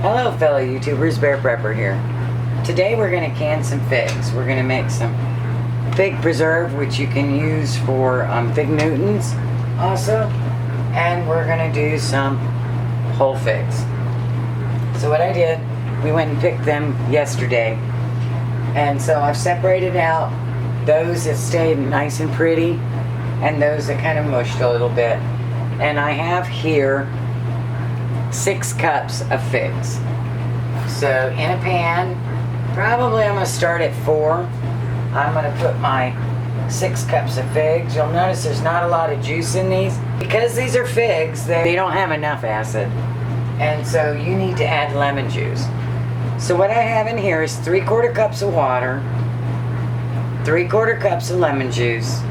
Hello fellow YouTubers, Bear Prepper here. Today we're going to can some figs. We're going to make some fig preserve, which you can use for fig Newtons also. And we're going to do some whole figs. So what I did, we went and picked them yesterday. And so I've separated out those that stayed nice and pretty and those that kind of mushed a little bit. And I have here 6 cups of figs. So in a pan, probably I'm going to start at 4. I'm going to put my 6 cups of figs. You'll notice there's not a lot of juice in these. Because these are figs, they don't have enough acid. And so you need to add lemon juice. So what I have in here is 3/4 cups of water, 3/4 cups of lemon juice,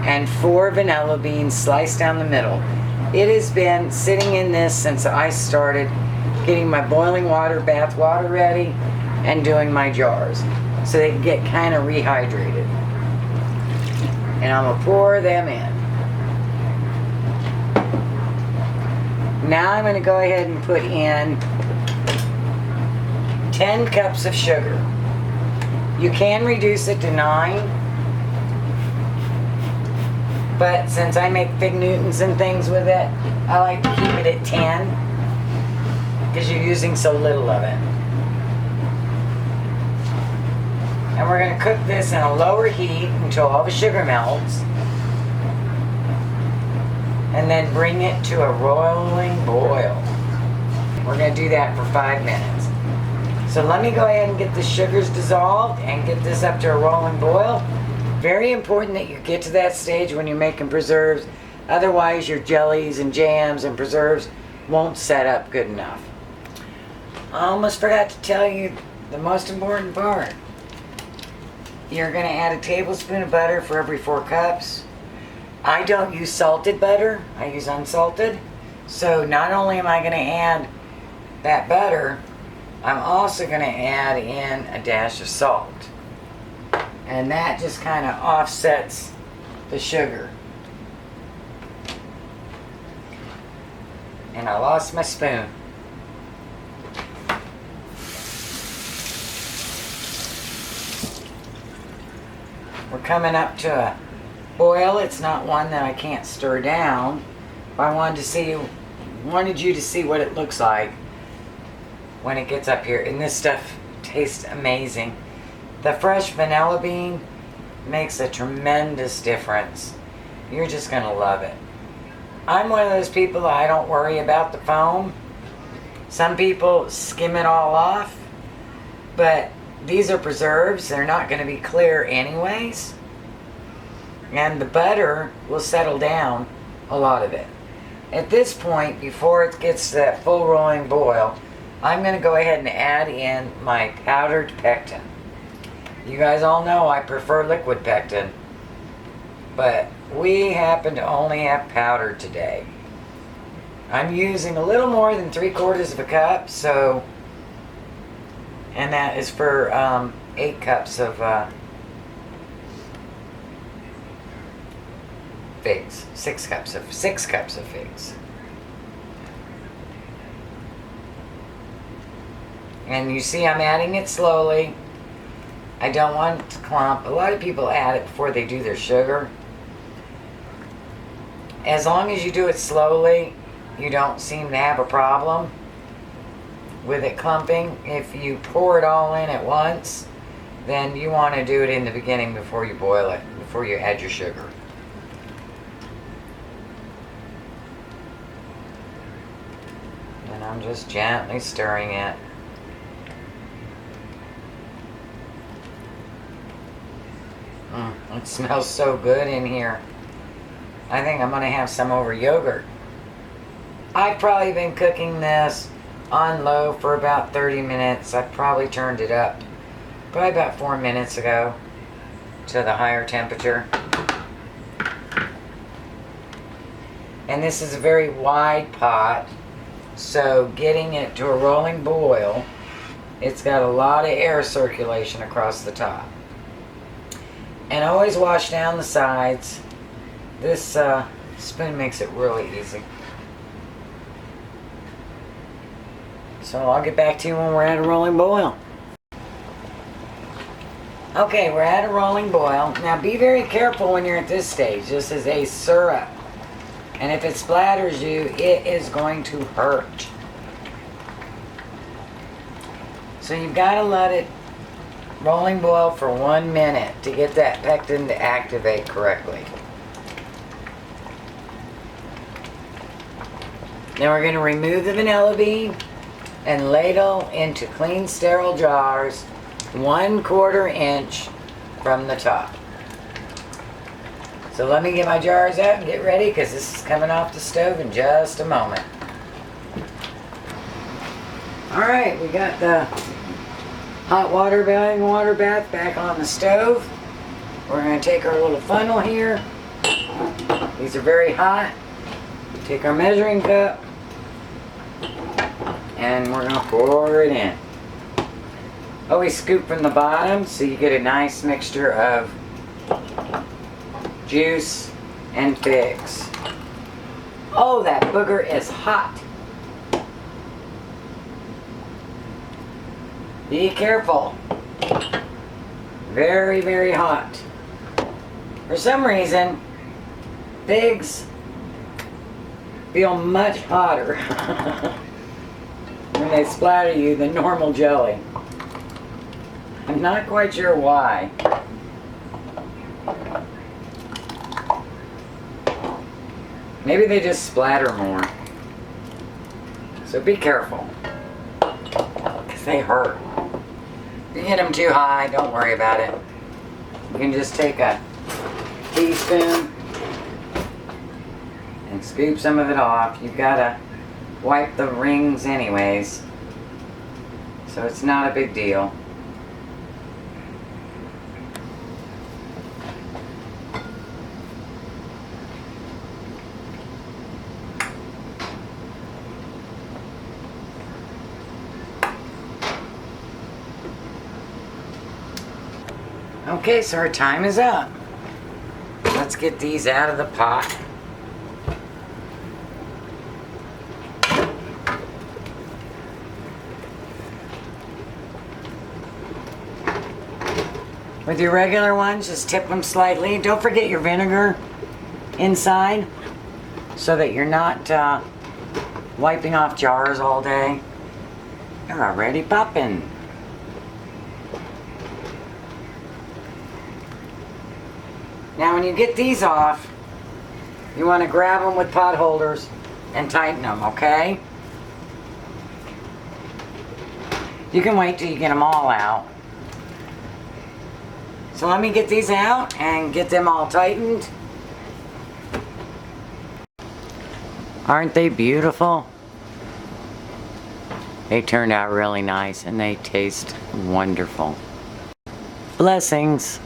and 4 vanilla beans sliced down the middle. It has been sitting in this since I started getting my boiling water, bath water ready, and doing my jars so they can get kind of rehydrated. And I'm going to pour them in. Now I'm going to go ahead and put in 10 cups of sugar. You can reduce it to 9. But since I make fig Newtons and things with it, I like to keep it at 10 because you're using so little of it. And we're going to cook this in a lower heat until all the sugar melts. And then bring it to a rolling boil. We're going to do that for 5 minutes. So let me go ahead and get the sugars dissolved and get this up to a rolling boil. Very important that you get to that stage when you're making preserves. Otherwise your jellies and jams and preserves won't set up good enough. I almost forgot to tell you the most important part. You're going to add a tablespoon of butter for every 4 cups. I don't use salted butter. I use unsalted. So not only am I going to add that butter, I'm also going to add in a dash of salt. And that just kind of offsets the sugar. And I lost my spoon. We're coming up to a boil. It's not one that I can't stir down. But I wanted you to see what it looks like when it gets up here. And this stuff tastes amazing. The fresh vanilla bean makes a tremendous difference. You're just going to love it. I'm one of those people that I don't worry about the foam. Some people skim it all off, but these are preserves. They're not going to be clear anyways. And the butter will settle down a lot of it. At this point, before it gets to that full rolling boil, I'm going to go ahead and add in my powdered pectin. You guys all know I prefer liquid pectin, but we happen to only have powder today. I'm using a little more than 3/4 of a cup, so, and that is for 8 cups of figs. 6 cups of figs. And you see I'm adding it slowly. I don't want it to clump. A lot of people add it before they do their sugar. As long as you do it slowly, you don't seem to have a problem with it clumping. If you pour it all in at once, then you want to do it in the beginning before you boil it, before you add your sugar. And I'm just gently stirring it. It smells so good in here. I think I'm going to have some over yogurt. I've probably been cooking this on low for about 30 minutes. I've probably turned it up probably about 4 minutes ago to the higher temperature. And this is a very wide pot, so getting it to a rolling boil, it's got a lot of air circulation across the top. And always wash down the sides. This spoon makes it really easy. So I'll get back to you when we're at a rolling boil. Okay, we're at a rolling boil. Now be very careful when you're at this stage. This is a syrup. And if it splatters you, it is going to hurt. So you've got to let it rolling boil for 1 minute to get that pectin to activate correctly. Now we're going to remove the vanilla bean and ladle into clean sterile jars 1/4 inch from the top. So let me get my jars out and get ready because this is coming off the stove in just a moment. Alright, we got the hot water bath back on the stove. We're going to take our little funnel here. These are very hot. Take our measuring cup and we're going to pour it in. Always scoop from the bottom so you get a nice mixture of juice and figs. Oh, that booger is hot. Be careful. Very, very hot. For some reason, figs feel much hotter when they splatter you than normal jelly. I'm not quite sure why. Maybe they just splatter more. So be careful, because they hurt. If you hit them too high, don't worry about it. You can just take a teaspoon and scoop some of it off. You've got to wipe the rings anyways, so it's not a big deal. Okay, so our time is up. Let's get these out of the pot. With your regular ones, just tip them slightly. Don't forget your vinegar inside so that you're not wiping off jars all day. They're already popping. Now when you get these off, you want to grab them with pot holders and tighten them, okay? You can wait till you get them all out. So let me get these out and get them all tightened. Aren't they beautiful? They turned out really nice and they taste wonderful. Blessings.